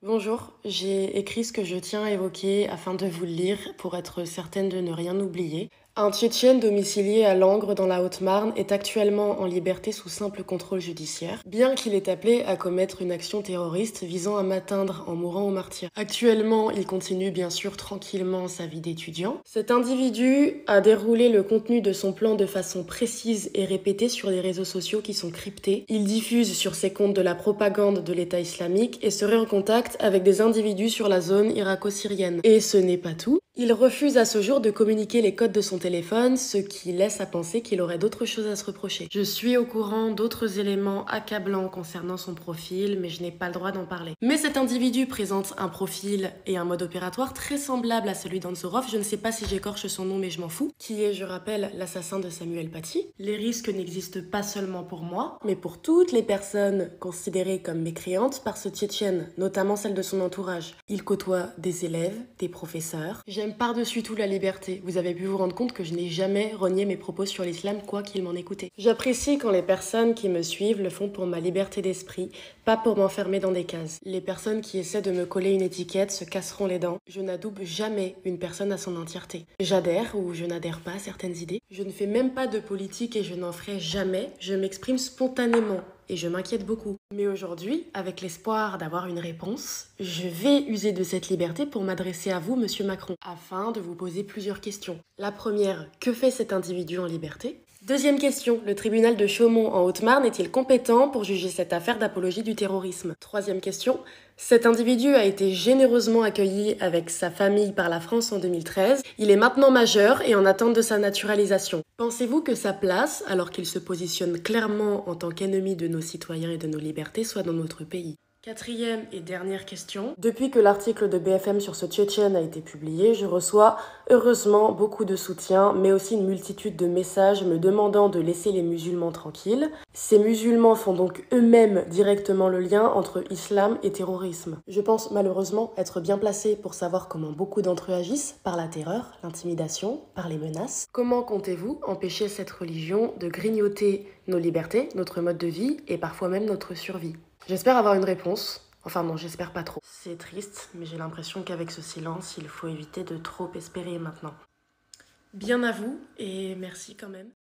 Bonjour, j'ai écrit ce que je tiens à évoquer afin de vous le lire pour être certaine de ne rien oublier. Un Tchétchène domicilié à Langres dans la Haute-Marne est actuellement en liberté sous simple contrôle judiciaire, bien qu'il est appelé à commettre une action terroriste visant à m'atteindre en mourant au martyr. Actuellement, il continue bien sûr tranquillement sa vie d'étudiant. Cet individu a déroulé le contenu de son plan de façon précise et répétée sur les réseaux sociaux qui sont cryptés. Il diffuse sur ses comptes de la propagande de l'État islamique et serait en contact avec des individus sur la zone irako-syrienne. Et ce n'est pas tout. Il refuse à ce jour de communiquer les codes de son téléphone, ce qui laisse à penser qu'il aurait d'autres choses à se reprocher. Je suis au courant d'autres éléments accablants concernant son profil, mais je n'ai pas le droit d'en parler. Mais cet individu présente un profil et un mode opératoire très semblable à celui d'Anzorov, je ne sais pas si j'écorche son nom mais je m'en fous, qui est, je rappelle, l'assassin de Samuel Paty. Les risques n'existent pas seulement pour moi, mais pour toutes les personnes considérées comme mécréantes par ce Tchétchène, notamment celles de son entourage. Il côtoie des élèves, des professeurs. J'aime par-dessus tout la liberté. Vous avez pu vous rendre compte que je n'ai jamais renié mes propos sur l'islam, quoi qu'il m'en ait coûté. J'apprécie quand les personnes qui me suivent le font pour ma liberté d'esprit, pas pour m'enfermer dans des cases. Les personnes qui essaient de me coller une étiquette se casseront les dents. Je n'adoube jamais une personne à son entièreté. J'adhère ou je n'adhère pas à certaines idées. Je ne fais même pas de politique et je n'en ferai jamais. Je m'exprime spontanément. Et je m'inquiète beaucoup. Mais aujourd'hui, avec l'espoir d'avoir une réponse, je vais user de cette liberté pour m'adresser à vous, Monsieur Macron, afin de vous poser plusieurs questions. La première, que fait cet individu en liberté ? Deuxième question, le tribunal de Chaumont en Haute-Marne est-il compétent pour juger cette affaire d'apologie du terrorisme ? Troisième question, cet individu a été généreusement accueilli avec sa famille par la France en 2013. Il est maintenant majeur et en attente de sa naturalisation. Pensez-vous que sa place, alors qu'il se positionne clairement en tant qu'ennemi de nos citoyens et de nos libertés, soit dans notre pays ? Quatrième et dernière question. Depuis que l'article de BFM sur ce Tchétchène a été publié, je reçois heureusement beaucoup de soutien, mais aussi une multitude de messages me demandant de laisser les musulmans tranquilles. Ces musulmans font donc eux-mêmes directement le lien entre islam et terrorisme. Je pense malheureusement être bien placée pour savoir comment beaucoup d'entre eux agissent, par la terreur, l'intimidation, par les menaces. Comment comptez-vous empêcher cette religion de grignoter nos libertés, notre mode de vie et parfois même notre survie ? J'espère avoir une réponse. Enfin non, j'espère pas trop. C'est triste, mais j'ai l'impression qu'avec ce silence, il faut éviter de trop espérer maintenant. Bien à vous, et merci quand même.